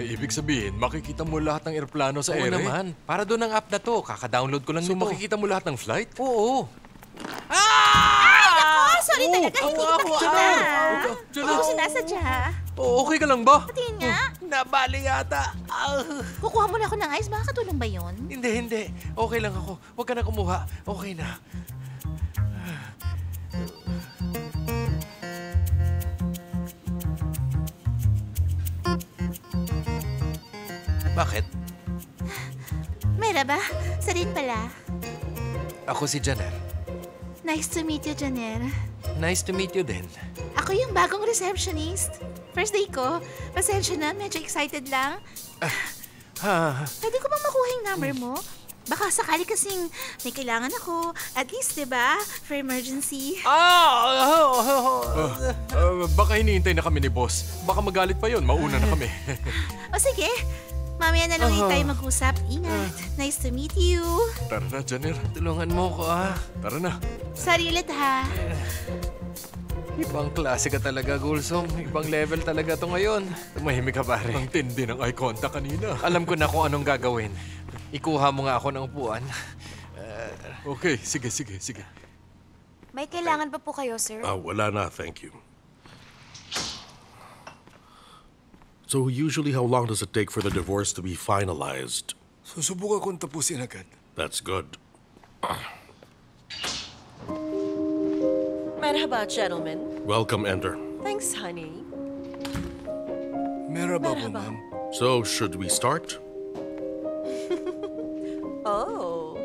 Ibig sabihin, makikita mo lahat ng eroplano sa ere? Oo naman. Para doon ang app na to. Kaka-download ko lang So nito. makikita mo lahat ng flight? Oo. Sorry talaga, hindi kita makita. Hindi ko sinasadya. Okay ka lang ba? Tingin nga. Nabali yata. Kukuha mo na ako ng ice. Baka katulong ba yun? Hindi. Okay lang ako. Huwag ka na kumuha. Okay na. Bakit? Merhaba, Sarin pala. Ako si Janer. Nice to meet you, Janer. Nice to meet you din. Ako yung bagong receptionist. First day ko. Pasensya na, medyo excited lang. Pwede ko bang makuha yung number mo? Baka sakali kasing may kailangan ako. At least, di ba? For emergency. Baka hinihintay na kami ni boss. Baka magalit pa yon, mauna na kami. O sige, mamaya na lang ulit tayo mag-usap. Ingat. Nice to meet you. Tara na, Janer. Tulungan mo ko, Tara na. Sorry ulit, ha? Ibang klase ka talaga, Gulsong. Ibang level talaga to ngayon. Tumahimik ka, pare. Ang tindi ng eye contact kanina. Alam ko na kung anong gagawin. Ikuha mo nga ako ng upuan. Okay, sige. May kailangan pa po kayo, sir? Wala na, thank you. So usually how long does it take for the divorce to be finalized? Susubukan kong tapusin agad. That's good. Merhaba, gentlemen. Welcome, Ender. Thanks, honey. Merhaba po, Merhaba. ma'am. So, should we start? Oh.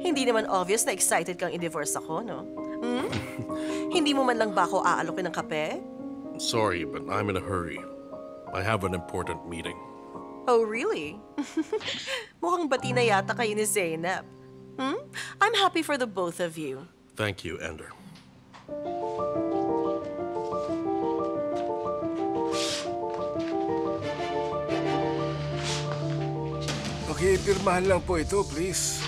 Hindi naman obvious na excited kang i-divorce ako, no? Hmm? Hindi mo man lang ba ako aalokin ng kape? Sorry, but I'm in a hurry. I have an important meeting. Oh, really? Mukhang bati na yata kayo ni Zainab. Hmm? I'm happy for the both of you. Thank you, Ender. Pakipirmahan lang po ito, please.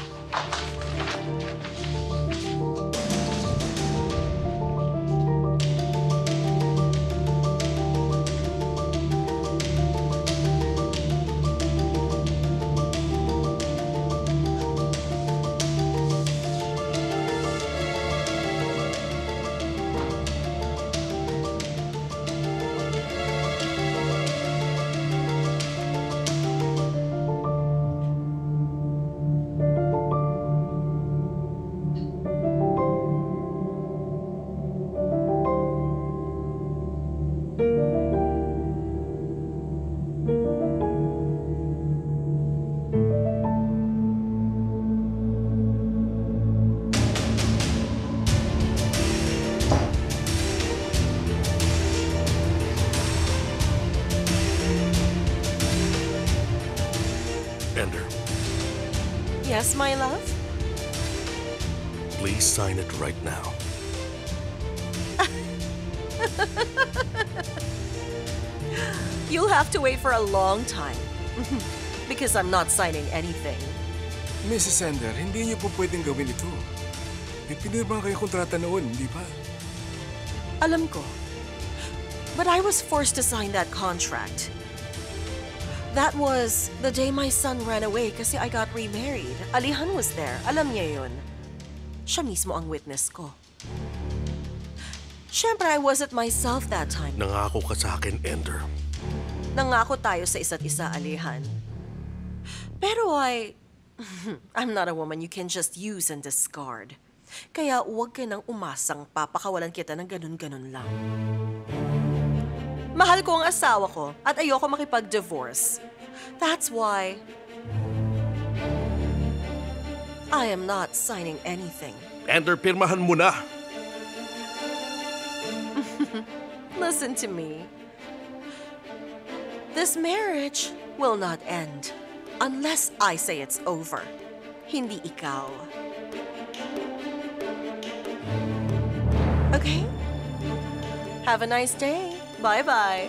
Ender, Yes, my love? please sign it right now. You'll have to wait for a long time. Because I'm not signing anything. Mrs. Sander, hindi niyo po pwedeng gawin ito. May pinirma kayo kontrata noon, hindi ba? Alam ko. But I was forced to sign that contract. That was the day my son ran away kasi I got remarried. Alihan was there. Alam niya yun. Siya mismo ang witness ko. Siyempre, I wasn't myself that time. Nangako ka sa akin, Ender. Nangako tayo sa isa't isa, Alihan. Pero I'm not a woman you can just use and discard. Kaya huwag ka nang umasang papakawalan kita ng ganun-ganun lang. Mahal ko ang asawa ko at ayoko makipag-divorce. That's why I am not signing anything. Ender, pirmahan mo na! Listen to me. This marriage will not end unless I say it's over. Hindi ikaw. Okay? Have a nice day. Bye-bye.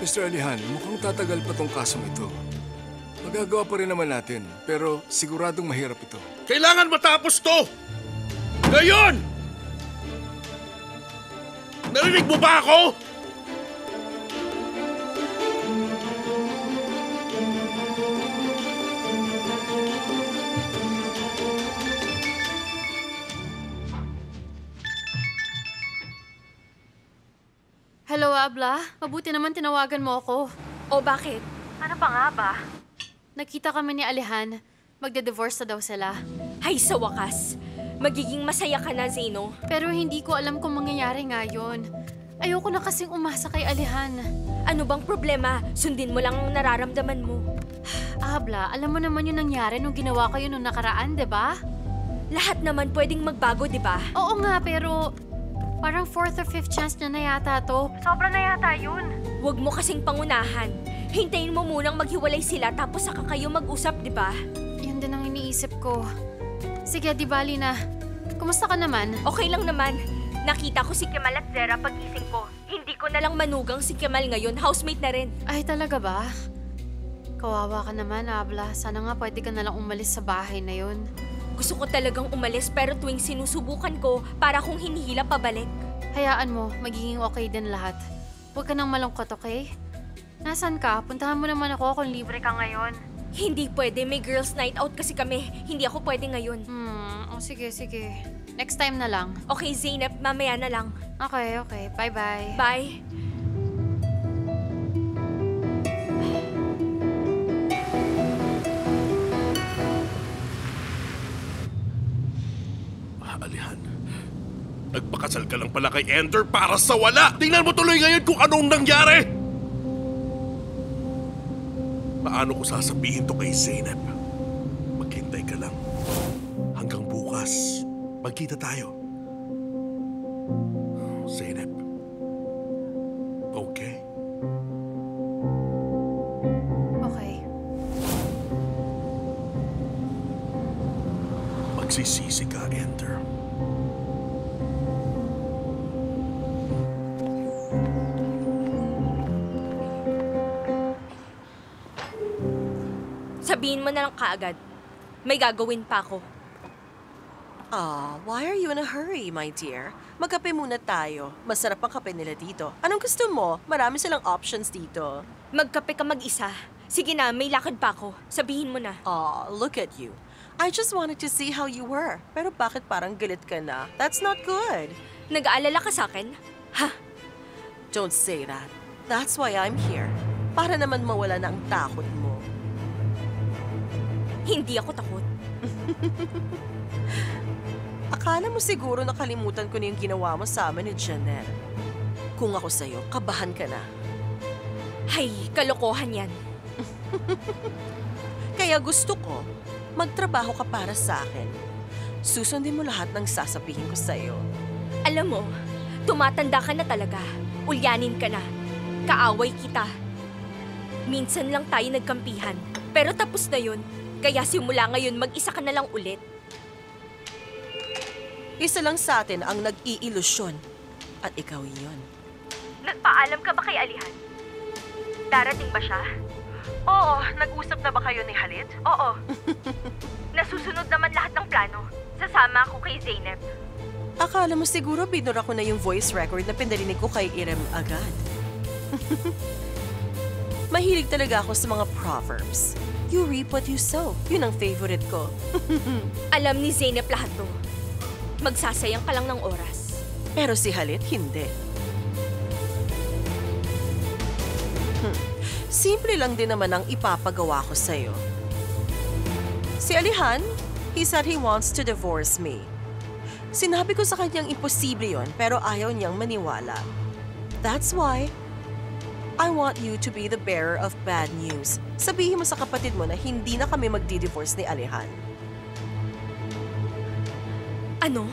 Mr. Alihan, mukhang tatagal pa tong kasong ito. Magagawa pa rin naman natin, pero siguradong mahirap ito. Kailangan matapos to! Ngayon! Narinig mo ba ako? Hello, Abla. Mabuti naman tinawagan mo ako. O bakit? Ano pa nga ba? Nakita kami ni Alihan. Magde-divorce na daw sila. Hay sa wakas. Magiging masaya ka na, Zeno. Pero hindi ko alam kung mangyayari ngayon. Ayoko na kasing umasa kay Alihan. Ano bang problema? Sundin mo lang ang nararamdaman mo. Abla, alam mo naman yung nangyari nung ginawa ko yun nung nakaraan, di ba? Lahat naman pwedeng magbago, di ba? Oo nga, pero parang 4th or 5th chance niya na yata to. Sobra na yata yun. Huwag mo kasing pangunahan. Hintayin mo munang maghiwalay sila tapos saka kayo mag-usap, di ba? Yun din ang iniisip ko. Sige, di bali na. Kumusta ka naman? Okay lang naman. Nakita ko si Kemal at Zera pagising ko. Hindi ko na lang manugang si Kemal ngayon. Housemate na rin. Ay, talaga ba? Kawawa ka naman, Abla. Sana nga pwede ka nalang umalis sa bahay na yun. Gusto ko talagang umalis pero tuwing sinusubukan ko, para kong hinihila pabalik. Hayaan mo, magiging okay din lahat. Huwag ka nang malungkot, okay? Nasaan ka? Puntahan mo naman ako kung libre ka ngayon. Hindi pwede. May girls night out kasi kami. Hindi ako pwede ngayon. Sige, sige. Next time na lang. Okay, Zeynep. Mamaya na lang. Okay, okay. Bye-bye. Bye. Alihan, nagpakasal ka lang pala kay Ender para sa wala! Tingnan mo tuloy ngayon kung anong nangyari! Paano ko sasabihin to kay Zeynep? Maghintay ka lang. Hanggang bukas, magkita tayo. Zeynep. Okay? Okay. Magsisisi ka, Ender. Sabihin mo na lang kaagad. May gagawin pa ako. Why are you in a hurry, my dear? Magkape muna tayo. Masarap ang kape nila dito. Anong gusto mo? Marami silang options dito. Magkape ka mag-isa. Sige na, may lakad pa ako. Sabihin mo na. Look at you. I just wanted to see how you were. Pero bakit parang galit ka na? That's not good. Nag-aalala ka sa akin? Ha? Don't say that. That's why I'm here. Para naman mawala na ang takot mo. Hindi ako takot. Akala mo siguro nakalimutan ko na yung ginawa mo sa amin ni Janelle. Kung ako sa'yo, kabahan ka na. Hay, kalokohan yan. Kaya gusto ko, magtrabaho ka para sa akin. Susundin mo lahat ng sasabihin ko sa'yo. Alam mo, tumatanda ka na talaga. Ulyanin ka na. Kaaway kita. Minsan lang tayo nagkampihan. Pero tapos na yun. Kaya simula ngayon, mag-isa ka na lang ulit. Isa lang sa atin ang nag-iilusyon. At ikaw yun. Nagpaalam ka ba kay Alihan? Darating ba siya? Oo, nag-usap na ba kayo ni Khalid? Oo. Nasusunod naman lahat ng plano. Sasama ako kay Zeynep. Akala mo siguro binura ko na yung voice record na pinarinig ko kay Irem agad. Mahilig talaga ako sa mga proverbs. You reap what you sow. Yun ang favorite ko. Alam ni Zeynep lahat to. Magsasayang ka lang ng oras. Pero si Khalid, hindi. Simple lang din naman ang ipapagawa ko sa'yo. Si Alihan, he said he wants to divorce me. Sinabi ko sa kanyang imposible yon pero ayaw niyang maniwala. That's why I want you to be the bearer of bad news. Sabihin mo sa kapatid mo na hindi na kami magdi-divorce ni Alihan. Ano?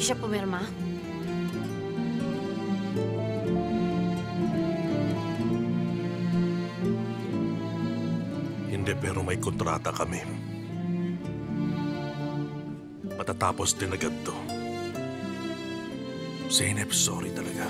Hindi siya pumirma? Hindi, pero may kontrata kami. Matatapos din agad to. Zeynep, sorry talaga.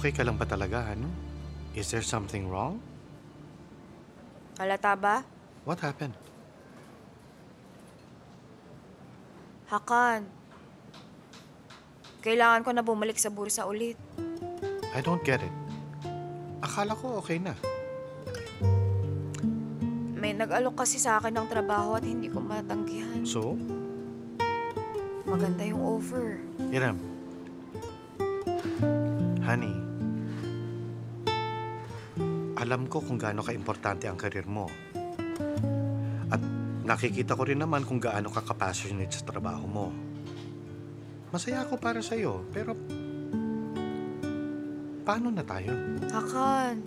Okay ka lang ba talaga, ano? Is there something wrong? Halata ba? What happened? Hakan. Kailangan ko na bumalik sa bursa ulit. I don't get it. Akala ko okay na. May nag-alok kasi sa akin ng trabaho at hindi ko matanggihan. So? Maganda yung offer. Hiram. Honey, alam ko kung gaano ka-importante ang karir mo. At nakikita ko rin naman kung gaano ka ka-passionate sa trabaho mo. Masaya ako para sa'yo, pero paano na tayo? Hakan,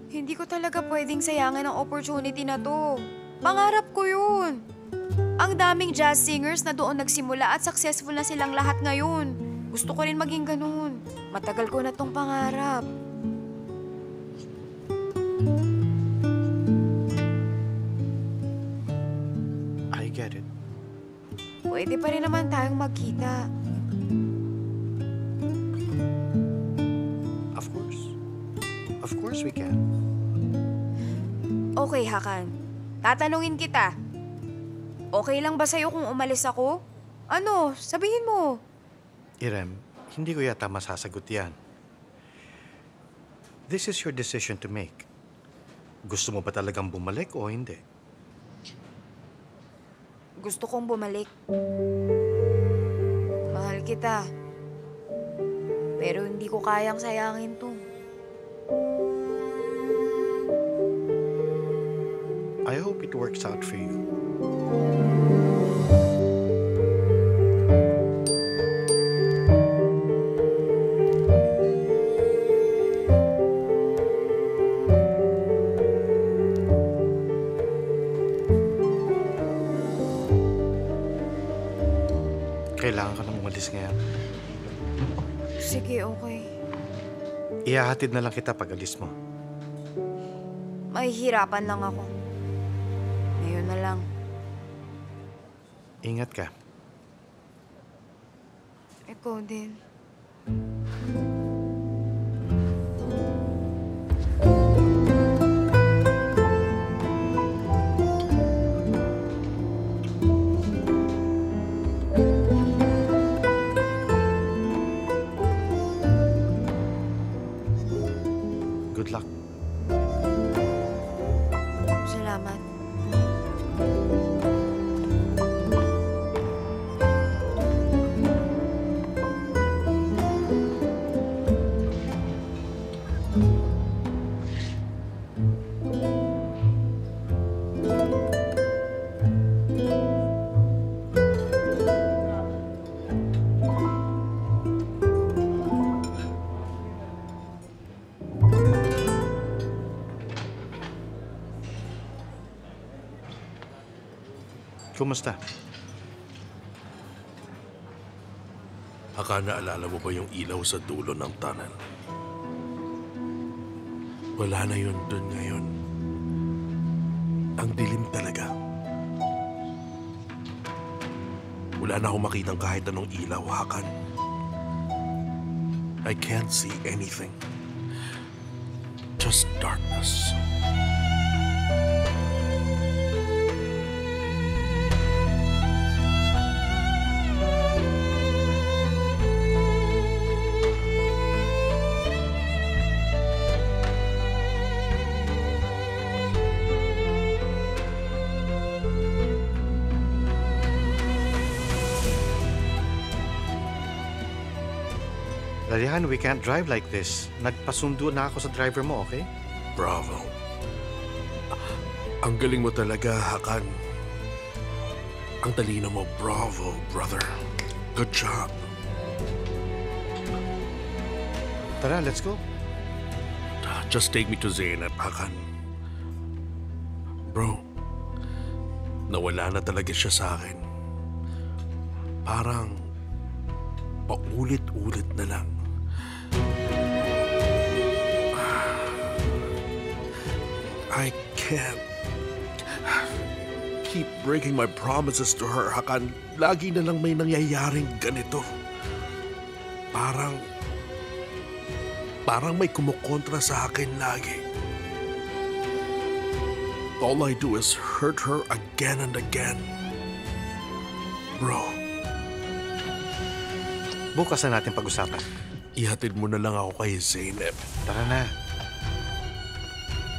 hindi ko talaga pwedeng sayangin ang opportunity na to. Pangarap ko yun. Ang daming jazz singers na doon nagsimula at successful na silang lahat ngayon. Gusto ko rin maging ganun. Matagal ko na tong pangarap. I get it. Pwede pa rin naman tayong magkita. Of course. Of course we can. Okay, Hakan. Tatanungin kita. Okay lang ba sa'yo kung umalis ako? Ano? Sabihin mo. Irem, hindi ko yata masasagot yan. This is your decision to make. Gusto mo ba talagang bumalik o hindi? Gusto kong bumalik. Mahal kita. Pero hindi ko kayang sayangin to. I hope it works out for you. Kailangan ka nang umalis ngayon. Sige, okay. Ihahatid na lang kita pag alis mo. Mahihirapan lang ako. Ngayon na lang. Ingat ka. Ikaw din. Good luck. Salamat. Kumusta? Haka naalala mo ba yung ilaw sa dulo ng tunnel? Wala na yun dun ngayon. Ang dilim talaga. Wala na akong makitang kahit anong ilaw, Hakan. I can't see anything. Just darkness. Lalihan, we can't drive like this. Nagpasundo na ako sa driver mo, okay? Bravo. Ang galing mo talaga, Hakan. Ang talino mo, bravo, brother. Good job. Tara, let's go. Just take me to Zeynep, Hakan. Bro, nawala na talaga siya sa akin. Parang paulit-ulit na lang. I can't keep breaking my promises to her, Hakan. Lagi na lang may nangyayaring ganito. Parang may kumukontra sa akin lagi. All I do is hurt her again and again. Bro, Bukas na natin pag-usapan. ihatid mo na lang ako kay Zeynep. Tara na.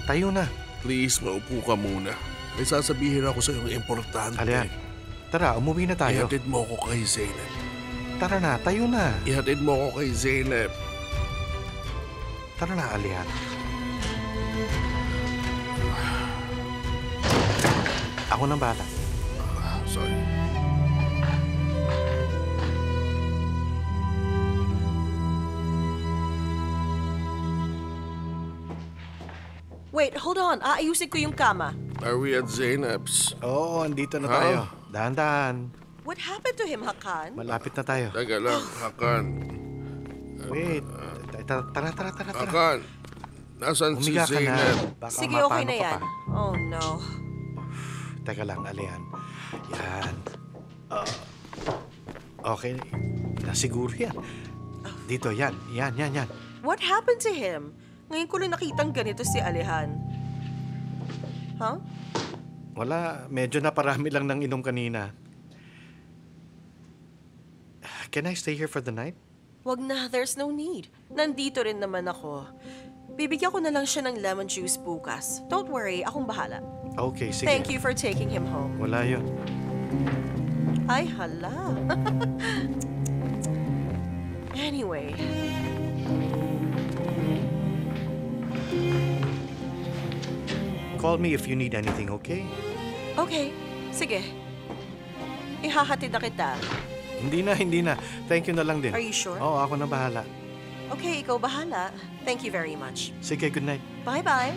Tayo na. Please, maupo ka muna. May sasabihin ako sa iyong importante. Alihan, tara, umuwi na tayo. Ihatid mo ako kay Zeynep. Tara na, tayo na. Ihatid mo ako kay Zeynep. Tara na, Alihan. Ako nang bata. Sorry. Wait, hold on. Aayusin ko yung kama. Are we at Zeynep's? Oo, andito na Ha? tayo. Dahan-dahan. What happened to him, Hakan? Malapit na tayo. Taga lang, Hakan. Wait. Tara. Hakan, nasan si Humiga ka na. Zeynep? Baka Sige, okay mapano na ka yan. pa. Oh, no. Teka lang, Alihan. Yan. Okay. Nasiguro yan. Dito, yan. Yan. What happened to him? Ngayon ko lang nakitang ganito si Alihan. Huh? Wala, medyo naparami lang ng inom kanina. Can I stay here for the night? Wag na, there's no need. Nandito rin naman ako. Bibigyan ko na lang siya ng lemon juice bukas. Don't worry, akong bahala. Okay, sige. Thank you for taking him home. Wala yun. Ay, hala. Anyway. Call me if you need anything, okay? Okay, sige. Ihahatid na kita. Hindi na. Thank you na lang din. Are you sure? Oo, ako na bahala. Okay, ikaw bahala. Thank you very much. Sige, good night. Bye-bye.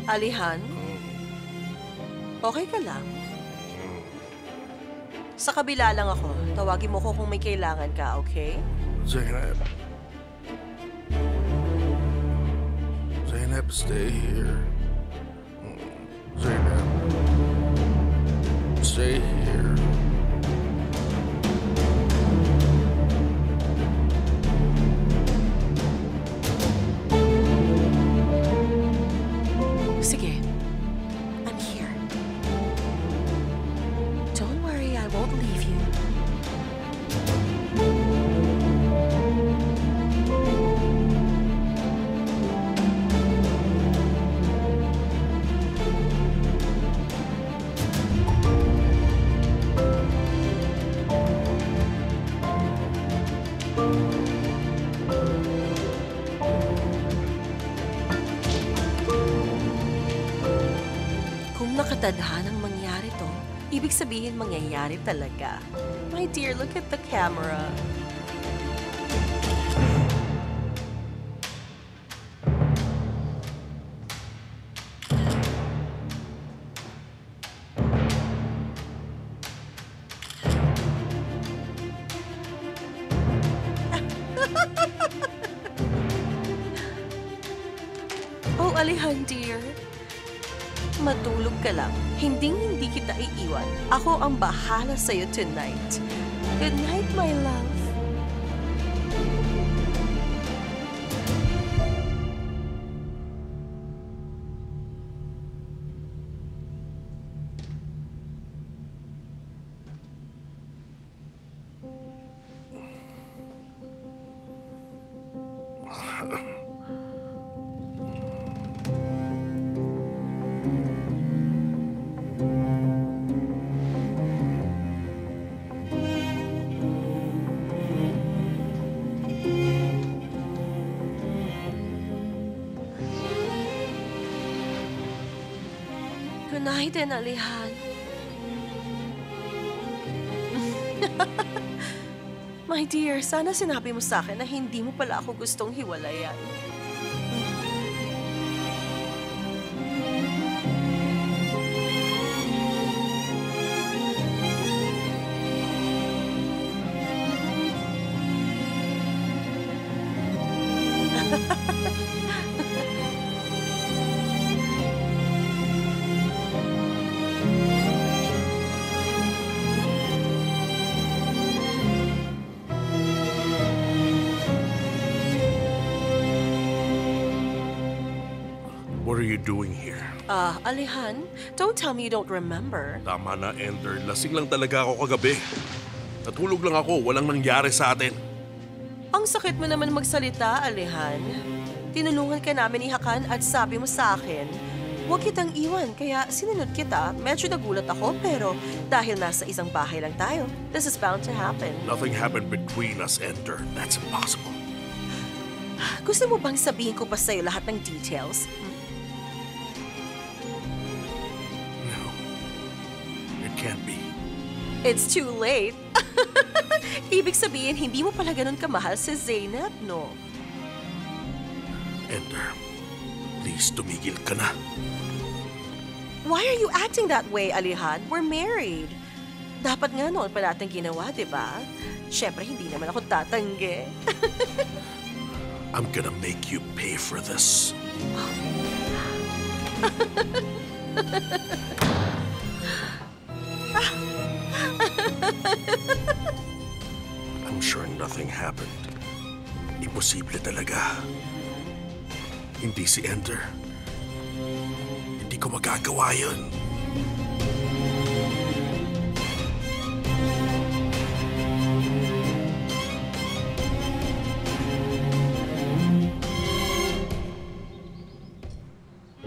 Alihan? Okay ka lang? Sa kabila lang ako. Tawagin mo ko kung may kailangan ka, okay? Zeynep. Zeynep, stay here. Zeynep. Stay here. Sige. I'm here. Don't worry, I won't leave you. Kung nakatadhanang mangyari to, ibig sabihin mangyayari talaga. My dear, look at the camera. Alihan, dear. Matulog ka lang. Hindi kita iiwan. Ako ang bahala sa'yo tonight. Good night, my love. Good night din, Alihan. My dear, sana sinabi mo sa akin na hindi mo pala ako gustong hiwalayan. What are you doing here? Alihan, don't tell me you don't remember. Tama na, Ender. Lasing lang talaga ako kagabi. Natulog lang ako. Walang nangyari sa atin. Ang sakit mo naman magsalita, Alihan. Tinulungan ka namin ni Hakan at sabi mo sa akin, huwag kitang iwan, kaya sinunod kita. Medyo nagulat ako, pero dahil nasa isang bahay lang tayo, this is bound to happen. Nothing happened between us, Ender. That's impossible. Gusto mo bang sabihin ko pa sa'yo lahat ng details? No. It can't be. It's too late. Ibig sabihin, hindi mo pala ganun kamahal si Zeynep, no? Ender, please tumigil ka na. Why are you acting that way, Alihan? We're married. Dapat nga noon pa natin ginawa, di ba? Siyempre, hindi naman ako tatanggi. I'm gonna make you pay for this. I'm sure nothing happened. Imposible talaga. Hindi si Ender. Hindi ko magagawa yun.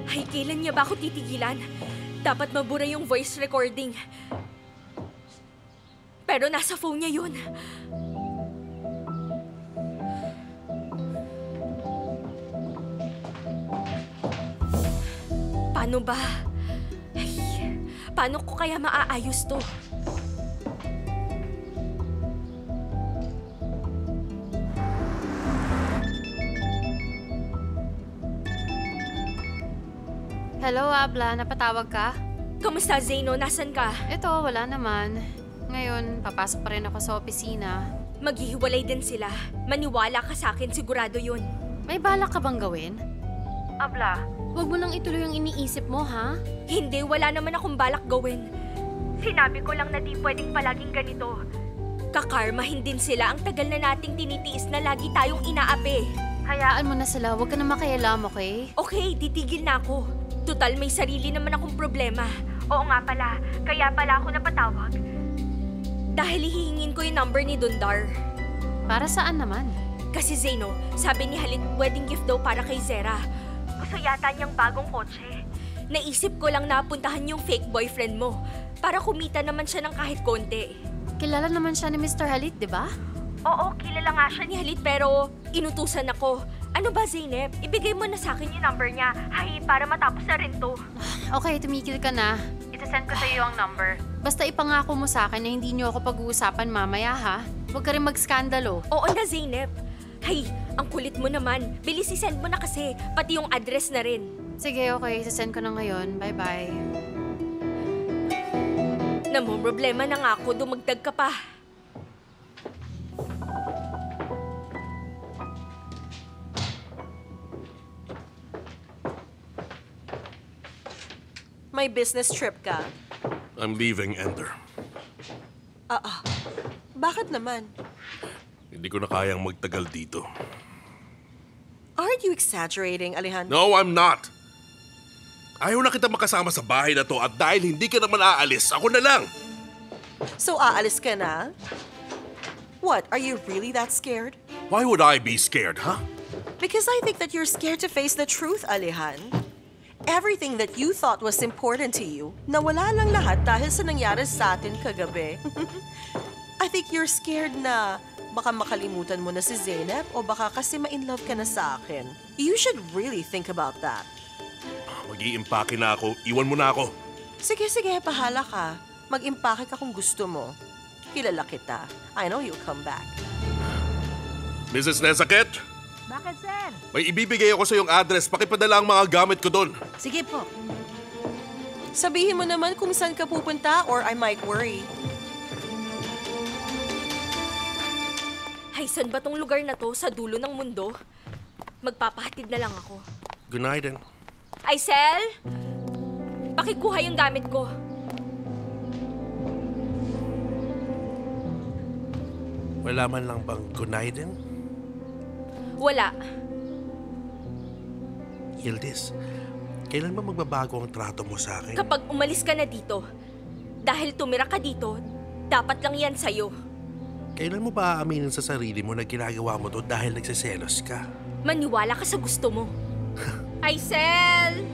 Ay, kailan niya ba ako titigilan? Dapat mabura yung voice recording. Pero nasa phone niya yun. Paano ba? Ay, paano ko kaya maaayos to? Hello, Abla. Napatawag ka? Kamusta, Zeno? Nasaan ka? Ito, wala naman. Ngayon, papasok pa rin ako sa opisina. Maghihiwalay din sila. Maniwala ka sa akin, sigurado yun. May balak ka bang gawin? Abla, huwag mo nang ituloy yung iniisip mo, ha? Hindi, wala naman akong balak gawin. Sinabi ko lang na di pwedeng palaging ganito. Kakarmahin din sila. Ang tagal na nating tinitiis na lagi tayong inaapi. Hayaan mo na sila. Huwag ka na makialam, okay? Okay, titigil na ako. Tutal, may sarili naman akong problema. Oo nga pala, kaya pala ako napatawag. Dahil hihingin ko yung number ni Dundar. Para saan naman? Kasi Zeno, sabi ni Halit wedding gift daw para kay Zera. Gusto yata niyang bagong kotse. Naisip ko lang na puntahan yung fake boyfriend mo para kumita naman siya ng kahit konti. Kilala naman siya ni Mr. Halit, di ba? Oo, kilala nga siya ni Halit pero inutusan ako. Ano ba, Zeynep? Ibigay mo na sa akin yung number niya. Hay, para matapos na rin to. Okay, tumigil ka na. Isasend ko sa iyo ang number. Basta ipangako mo sa akin na hindi niyo ako pag-uusapan mamaya, ha? Huwag ka rin mag-skandalo. Oo na, Zeynep. Hay, ang kulit mo naman. Bilis isend mo na kasi, pati yung address na rin. Sige, okay. Isasend ko na ngayon. Bye-bye. Namumroblema na nga ako, dumagdag ka pa. May business trip ka? I'm leaving, Ender. Bakit naman? Hindi ko na kayang magtagal dito. Aren't you exaggerating, Alejandro? No, I'm not. Ayaw na kita makasama sa bahay na to at dahil hindi ka naman aalis, ako na lang. So aalis ka na? What, are you really that scared? Why would I be scared, huh? Because I think that you're scared to face the truth, Alejan. Everything that you thought was important to you, nawala lang lahat dahil sa nangyari sa atin kagabi. I think you're scared na baka makalimutan mo na si Zeynep o baka kasi ma-inlove ka na sa akin. You should really think about that. Mag-iimpake na ako. Iwan mo na ako. Sige, bahala ka. Mag-impake ka kung gusto mo. Kilala kita. I know you'll come back. Mrs. Nezaket? Bakit, sir? May ibibigay ako sa iyong address. Pakipadala ang mga gamit ko doon. Sige po. Sabihin mo naman kung saan ka pupunta or I might worry. Ay, saan ba tong lugar na to sa dulo ng mundo? Magpapahatid na lang ako. Good night, then. Aisel! Pakikuha yung gamit ko. Wala man lang bang good night, then? Wala. Yildiz, kailan ba magbabago ang trato mo sa akin? Kapag umalis ka na dito, dahil tumira ka dito, dapat lang yan sa'yo. Kailan mo ba aaminin sa sarili mo na ginagawa mo to dahil nagsiselos ka? Maniwala ka sa gusto mo. Aisel!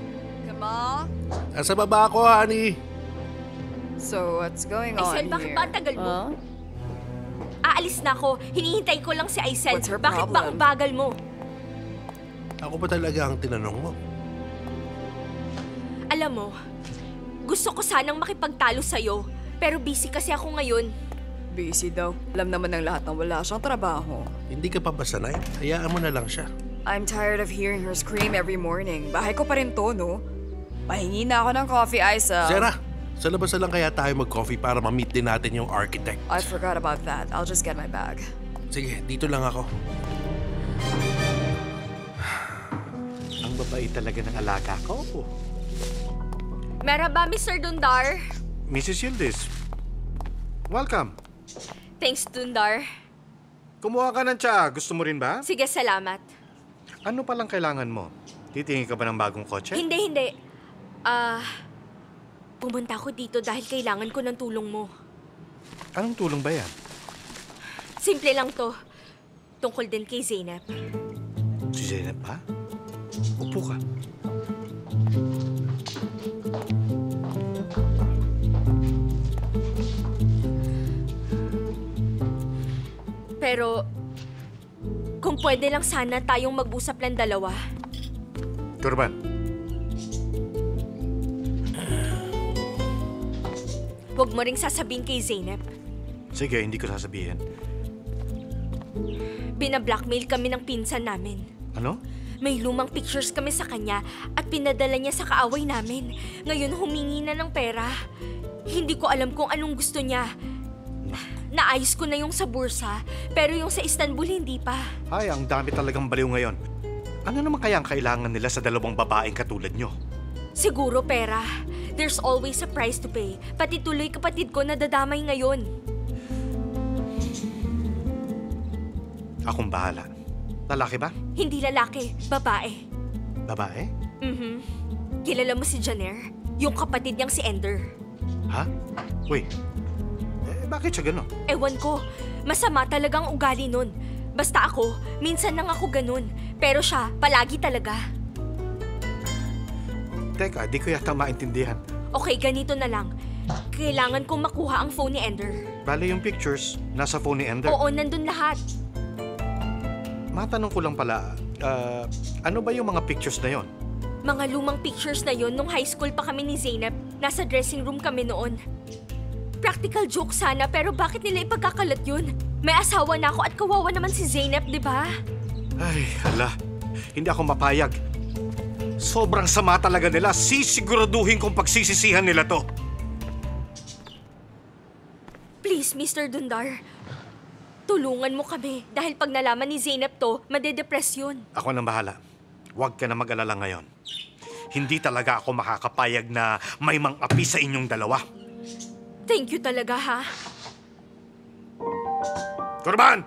Kamal? Nasa baba ako, honey. So, what's going on Aisel, bakit here? ba ang tagal mo? Aalis na ako. Hinihintay ko lang si Aisel. What's her Bakit ba ang problem? bagal mo? Ako pa talaga ang tinanong mo. Alam mo, gusto ko sanang makipagtalo sa'yo. Pero busy kasi ako ngayon. Busy daw. Alam naman ng lahat na wala siyang trabaho. Hindi ka pa ba sanay? Hayaan mo na lang siya. I'm tired of hearing her scream every morning. Bahay ko pa rin to, no? Pahingi na ako ng coffee, Isa. Zera, sa labas na lang kaya tayo mag-coffee para ma-meet din natin yung architect. I forgot about that. I'll just get my bag. Sige, dito lang ako. Ang babae talaga ng alaga ko. Merhaba, Mr. Dundar. Mrs. Yildiz, welcome. Thanks, Dundar. Kumuha ka ng tsa. Gusto mo rin ba? Sige, salamat. Ano palang kailangan mo? Titingin ka ba ng bagong kotse? Hindi. Pumunta ako dito dahil kailangan ko ng tulong mo. Anong tulong ba yan? Simple lang to. Tungkol din kay Zeynep. Si Zeynep pa? Upo ka. Pero, kung pwede lang sana tayong mag-usap lang dalawa. Turban, Huwag mo ring sasabihin kay Zeynep. sige, hindi ko sasabihin. Binablockmail kami ng pinsan namin. Ano? May lumang pictures kami sa kanya at pinadala niya sa kaaway namin. Ngayon humingi na ng pera. Hindi ko alam kung anong gusto niya. Naayos ko na yung sa bursa, pero yung sa Istanbul hindi pa. Ay, ang dami talagang baliw ngayon. Ano naman kaya ang kailangan nila sa dalawang babaeng katulad nyo? Siguro pera. There's always a price to pay. Pati tuloy kapatid ko nadadamay ngayon. Akong bahala. Lalaki ba? Hindi lalaki, babae. Babae? Kilala mo si Janer? Yung kapatid niyang si Ender. Ha? Uy, bakit siya gano'n? Ewan ko, masama talagang ugali nun. Basta ako, minsan lang ako ganun. Pero siya, palagi talaga. Teka, di ko yata maintindihan. Okay, ganito na lang. Kailangan kong makuha ang phone ni Ender. Bale yung pictures, nasa phone ni Ender. Oo, nandun lahat. Matanong ko lang pala, ano ba yung mga pictures na yon? Mga lumang pictures na yon nung high school pa kami ni Zeynep. Nasa dressing room kami noon. Practical joke sana, pero bakit nila ipagkakalat yun? May asawa na ako at kawawa naman si Zeynep, di ba? Ay, hala. Hindi ako mapayag. Sobrang sama talaga nila. Sisiguraduhin kong pagsisisihan nila to. Please, Mr. Dundar. Tulungan mo kami dahil pag nalaman ni Zeynep to, madedepress yun. Ako nang bahala. Huwag ka na mag-alala ngayon. Hindi talaga ako makakapayag na may mang-api sa inyong dalawa. Thank you talaga, ha? Kurban!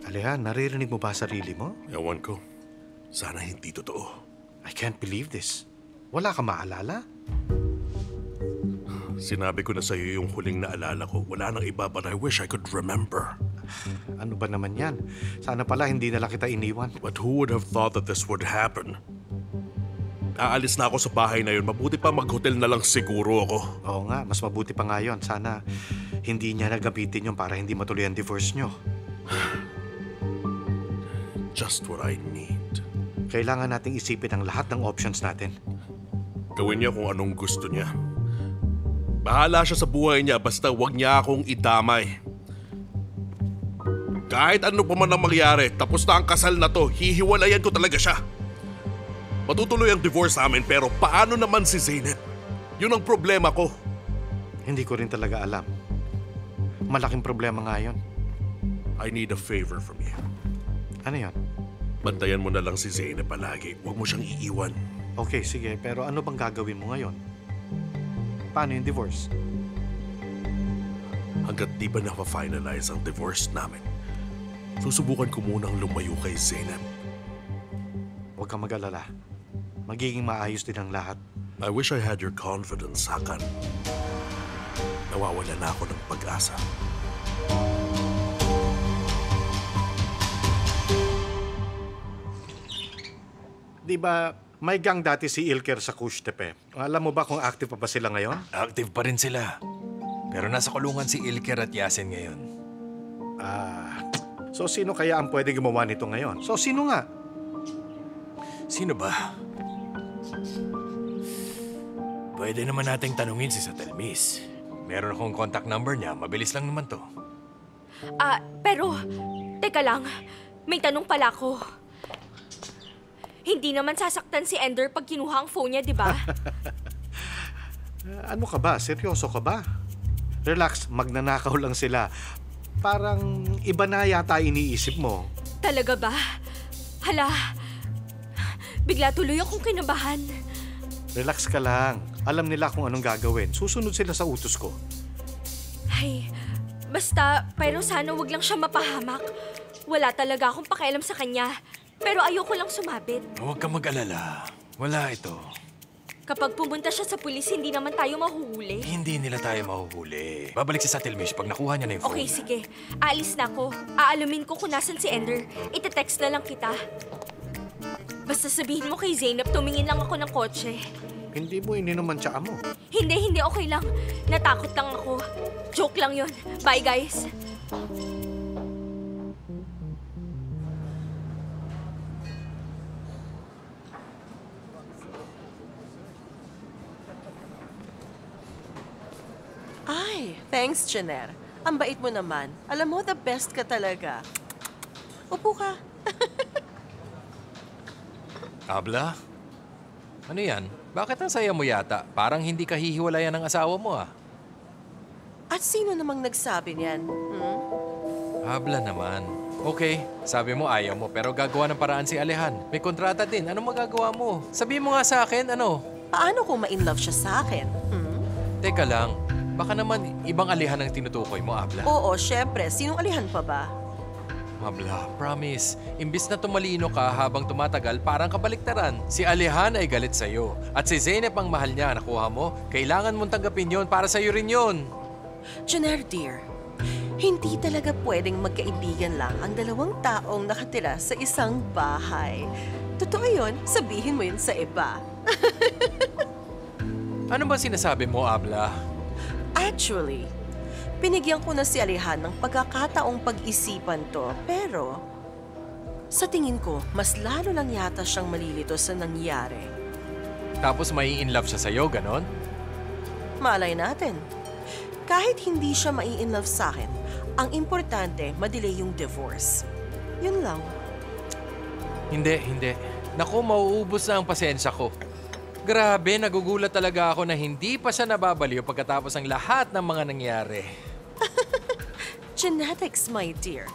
Alehan, naririnig mo ba sarili mo? Ewan ko. Sana hindi totoo. I can't believe this. Wala ka maalala? Sinabi ko na sa'yo yung huling naalala ko. Wala nang iba, but I wish I could remember. Ano ba naman yan? Sana pala hindi na lang kita iniwan. But who would have thought that this would happen? Aalis na ako sa bahay na yun. Mabuti pa mag-hotel na lang siguro ako. Oo nga, mas mabuti pa nga yun. Sana hindi niya nagamitin yun para hindi matuloy ang divorce nyo. Just what I need. Kailangan nating isipin ang lahat ng options natin. Gawin niya kung anong gusto niya. Bahala siya sa buhay niya basta wag niya akong idamay. Kahit ano pa man ang mangyari, tapos na ang kasal na to, hihiwalayan ko talaga siya. Matutuloy ang divorce namin pero paano naman si Zeynep? Yun ang problema ko. Hindi ko rin talaga alam. Malaking problema nga yun. I need a favor from you. Ano yun? Bantayan mo na lang si Zeynep palagi. Huwag mo siyang iiwan. Okay, sige. Pero ano bang gagawin mo ngayon? Paano yung divorce? Hanggat di ba na-finalize ang divorce namin, susubukan ko munang lumayo kay Zeynep. Huwag kang mag-alala. Magiging maayos din ang lahat. I wish I had your confidence, Hakan. Nawawala na ako ng pag-asa. Di ba, may gang dati si Ilker sa Kushtepe. Alam mo ba kung active pa ba sila ngayon? Active pa rin sila. Pero nasa kulungan si Ilker at Yasin ngayon. So sino kaya ang pwede gumawa nito ngayon? So sino nga? Sino ba? Pwede naman nating tanungin si Satelmis. Meron akong contact number niya. Mabilis lang naman to. Pero, teka lang. May tanong pala ako. Hindi naman sasaktan si Ender pag kinuha ang phone niya, di ba? Ano ka ba? Seryoso ka ba? Relax, magnanakaw lang sila. Parang iba na yata iniisip mo. Talaga ba? Hala, bigla tuloy akong kinabahan. Relax ka lang. Alam nila kung anong gagawin. Susunod sila sa utos ko. Ay, basta, pero sana wag lang siya mapahamak. Wala talaga akong pakialam sa kanya. Pero ayoko lang sumabit. Huwag kang mag-alala. Wala ito. Kapag pumunta siya sa pulis, hindi naman tayo mahuhuli. Hindi nila tayo mahuhuli. Babalik si Satelmis pag nakuha niya na yung phone. Okay, sige. Aalis na ako. Aalamin ko kung nasan si Ender. Ite-text na lang kita. Basta sabihin mo kay Zeynep, tumingin lang ako ng kotse. Hindi mo ininom ang tsaa mo. Hindi. Okay lang. Natakot lang ako. Joke lang yun. Bye, guys. Ay, thanks, Jenner. Ang bait mo naman. Alam mo, the best ka talaga. Upo ka. Abla? Ano yan? Bakit ang saya mo yata? Parang hindi ka hihiwalayan ng asawa mo ah. At sino namang nagsabi niyan? Abla naman. Okay, sabi mo ayaw mo pero gagawa ng paraan si Alehan. May kontrata din. Anong magagawa mo? Sabihin mo nga sa akin, ano? Paano kung ma-inlove siya sa akin? Teka lang, baka naman ibang Alehan ang tinutukoy mo, Abla. Oo, syempre. Sinong alihan pa ba? Abla, promise. Imbis na tumalino ka habang tumatagal, parang kabaliktaran. Si Alehan ay galit sa'yo. At si Zeynep ang mahal niya, nakuha mo. Kailangan mong tanggapin yon para sa'yo rin yon. Jenner, dear. Hindi talaga pwedeng magkaibigan lang ang dalawang taong nakatira sa isang bahay. Totoo yun, sabihin mo yun sa iba. Ano ba sinasabi mo, Abla? Actually, binigyan ko na si Alehan ng pagkakataong pag-isipan to, pero sa tingin ko, mas lalo lang yata siyang malilito sa nangyari. Tapos may in-love siya sa'yo, ganon? Malay natin. Kahit hindi siya mai-inlove sa akin, ang importante, madelay yung divorce. Yun lang. Hindi. Naku, mauubos na ang pasensya ko. Grabe, nagugulat talaga ako na hindi pa siya nababaliw pagkatapos ng lahat ng mga nangyari. Genetics, my dear.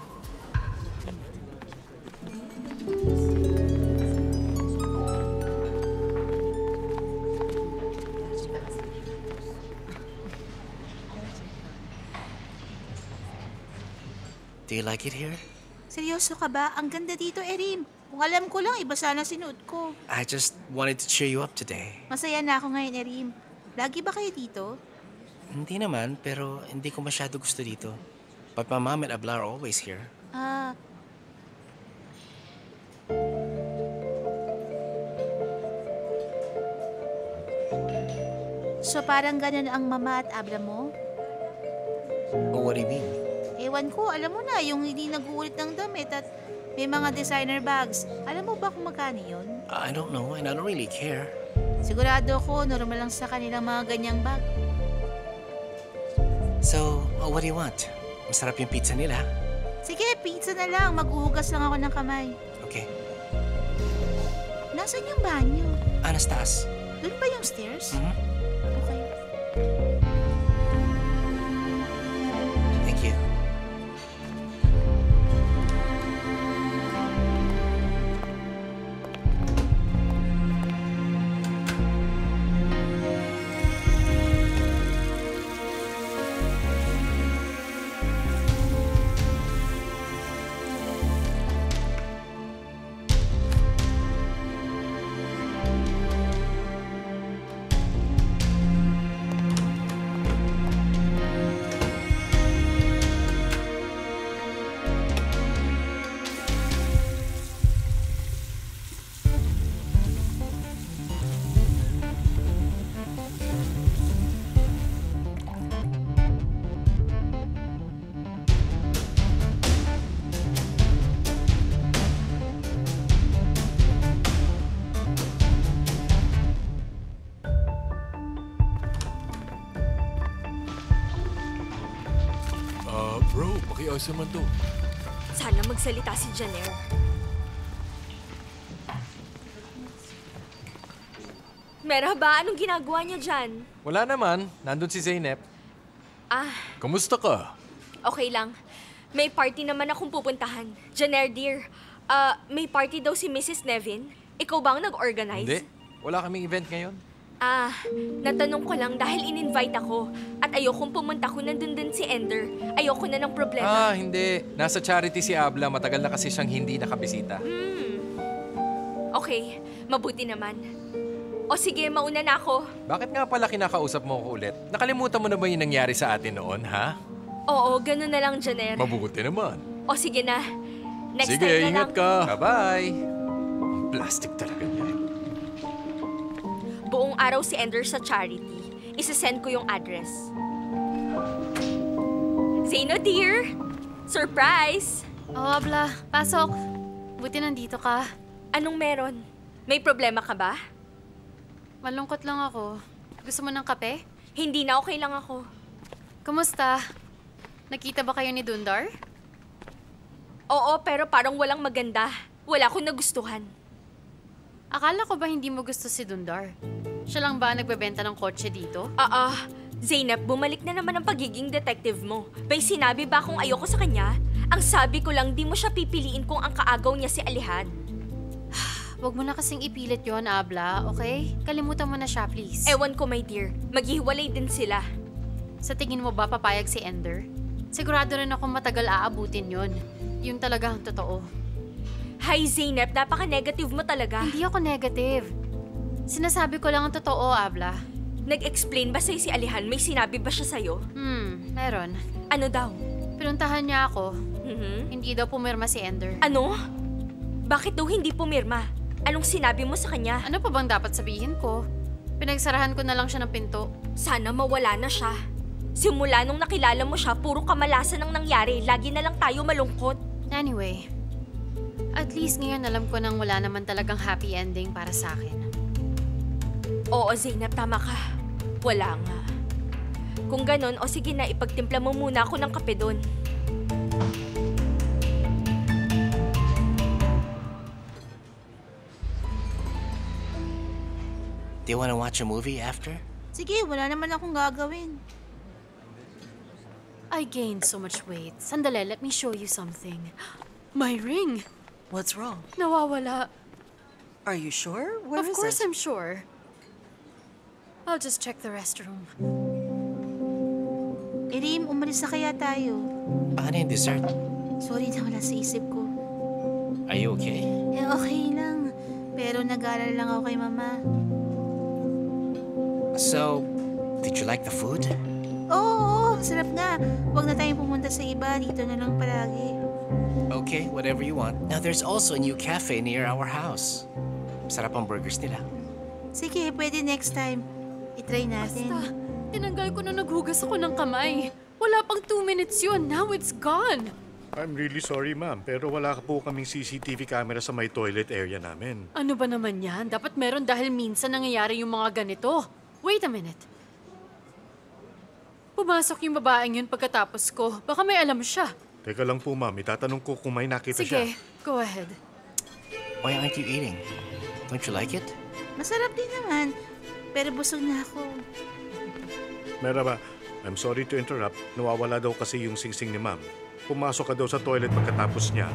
Do you like it here? Seryoso ka ba? Ang ganda dito, Erin. Kung alam ko lang, iba sana sinuot ko. I just wanted to cheer you up today. Masaya na ako ngayon, Erin. Lagi ba kayo dito? Hindi naman, pero hindi ko masyado gusto dito. But my mom and Abla are always here. Ah, so parang ganun ang mama at abla mo? Oh, what do you mean? Ewan ko, alam mo na, yung hindi nag-uulit ng damit at may mga designer bags. Alam mo ba kung magkano yun? I don't know, and I don't really care. Sigurado ko, normal lang sa kanilang mga ganyang bag. So, what do you want? Masarap yung pizza nila. Sige, pizza na lang. Maghuhugas lang ako ng kamay. Okay. Nasaan yung banyo? Anastas. Doon ba yung stairs? Mhm. Okay. Thank you. Bro, pakiayos naman to. Sana magsalita si Janer. Merhaba, anong ginagawa niya dyan? Wala naman. Nandun si Zeynep. Ah, Kamusta ka? okay lang. May party naman akong pupuntahan. Janer, dear, may party daw si Mrs. Nevin. Ikaw ba ang nag-organize? Hindi. Wala kaming event ngayon. Ah, natanong ko lang dahil in-invite ako. At ayokong pumunta kung nandun din si Ender. Ayoko na ng problema. Hindi. Nasa charity si Abla. Matagal na kasi siyang hindi nakabisita. Okay, mabuti naman. O sige, mauna na ako. Bakit nga pala kinakausap mo ko ulit? Nakalimutan mo na ba yung nangyari sa atin noon, ha? Oo, ganun na lang, Janer. Mabuti naman. O sige na. Next Sige, time na ingat lang. ka. Bye-bye. Plastic talaga niya. Buong araw si Ender sa charity. Isasend ko yung address. Zeno, dear! Surprise! Oh, Abla, pasok. Buti nandito ka. Anong meron? May problema ka ba? Malungkot lang ako. Gusto mo ng kape? Hindi na, okay lang ako. Kumusta? Nakita ba kayo ni Dundar? Oo, pero parang walang maganda. Wala akong nagustuhan. Akala ko ba hindi mo gusto si Dundar? Siya lang ba nagbebenta ng kotse dito? Zeynep, bumalik na naman ang pagiging detective mo. May sinabi ba akong ayoko sa kanya? Ang sabi ko lang, di mo siya pipiliin kung ang kaagaw niya si Alihan. Huwag mo na kasing ipilit yon, Abla, okay? Kalimutan mo na siya, please. Ewan ko, my dear. Maghihiwalay din sila. Sa tingin mo ba papayag si Ender? Sigurado rin ako matagal aabutin yon. Yun talaga ang totoo. Hi, Zeynep. Napaka-negative mo talaga. Hindi ako negative. Sinasabi ko lang ang totoo, Abla. Nag-explain ba sa'yo si Alihan? May sinabi ba siya sa'yo? Meron. Ano daw? Pinuntahan niya ako. Mhm. Hindi daw pumirma si Ender. Ano? Bakit daw hindi pumirma? Anong sinabi mo sa kanya? Ano pa bang dapat sabihin ko? Pinagsarahan ko na lang siya ng pinto. Sana mawala na siya. Simula nung nakilala mo siya, puro kamalasan ang nangyari. Lagi na lang tayo malungkot. Anyway, at least ngayon alam ko nang wala naman talagang happy ending para sa akin. Oo, Zeynep, tama ka. Wala nga. Kung ganon, o sige na, ipagtimpla mo muna ako ng kape doon. Do you want to watch a movie after? Sige, wala naman akong gagawin. I gained so much weight. Sandali, let me show you something. My ring! What's wrong? Nawawala. Are you sure? Where Of is course it? I'm sure. I'll just check the restroom. Erim, umalis na kaya tayo? Paano yung dessert? Sorry na wala sa isip ko. Are you okay? Okay lang. Pero nag-aalala lang ako kay Mama. So, did you like the food? Oo, sarap nga. Huwag na tayong pumunta sa iba. Dito na lang palagi. Okay, whatever you want. Now, there's also a new cafe near our house. Sarap ang burgers nila. Sige, pwede next time. I-try natin. Basta, tinanggal ko nung naghugas ako ng kamay. Wala pang 2 minutes yun. Now it's gone. I'm really sorry, ma'am, pero wala ka po kaming CCTV camera sa may toilet area namin. Ano ba naman yan? Dapat meron dahil minsan nangyayari yung mga ganito. Wait a minute. Pumasok yung babaeng yun pagkatapos ko. Baka may alam siya. Teka lang po, ma'am. Itatanong ko kung may nakita siya. Sige, go ahead. Why aren't you eating? Don't you like it? Masarap din naman. Pero busog na ako. Meraba, I'm sorry to interrupt. Nawawala daw kasi yung singsing ni ma'am. Pumasok ka daw sa toilet pagkatapos niya.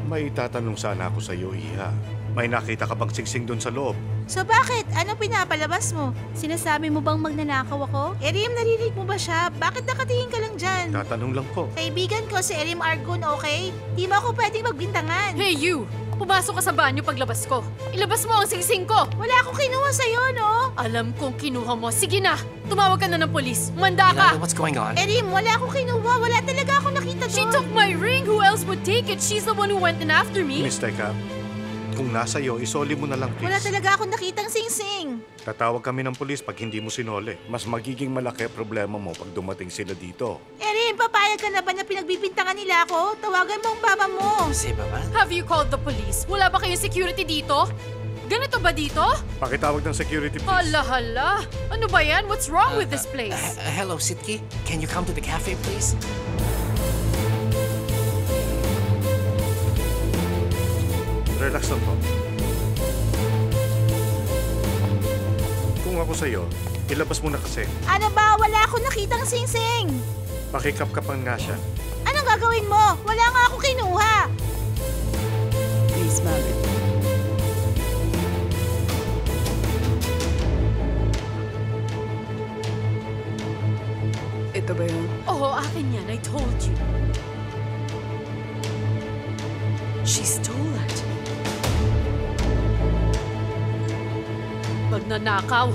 May tatanong sana ako sa iyo, Iha. May nakita ka bang singsing doon sa loob? So bakit? Anong pinapalabas mo? Sinasabi mo bang magnanakaw ako? Erim, narinig mo ba siya? Bakit nakatingin ka lang dyan? Tatanong lang po. Kaibigan ko si Erim Argun, okay? Di mo ako pwedeng magbintangan. Hey you! Pumasok ka sa banyo paglabas ko. Ilabas mo ang singsing ko! Wala akong kinuha sa'yo, no? Alam kong kinuha mo. Sige na! Tumawag ka na ng polis. Manda Ilana, ka! what's going on? Erim, wala akong kinuha. Wala talaga akong nakita doon. She took my ring! Who else would take it? She's the one who went in after me. Miss Teka, kung nasa iyo, isoli mo na lang, please. Wala talaga akong nakitang singsing. Tatawag kami ng pulis pag hindi mo sinole. Mas magiging malaki problema mo pag dumating sila dito. Erim, papayag ka na ba na pinagbibintangan nila ako? Tawagan mo ang mama mo. Say, Baba? Have you called the police? Wala ba kayong security dito? Ganito ba dito? Pakitawag ng security, please. Hala. Ano ba yan? What's wrong with this place? Hello, Sitki. Can you come to the cafe, please? Relax lang po. Kung ako sa'yo, ilabas mo na kasi. Ano ba? Wala akong nakitang singsing. Pakikap-kapan nga siya. Anong gagawin mo? Wala nga akong kinuha. Please, ma'am. Ito ba yun? Oo, akin yan. I told you. She stole it. Magnanakaw.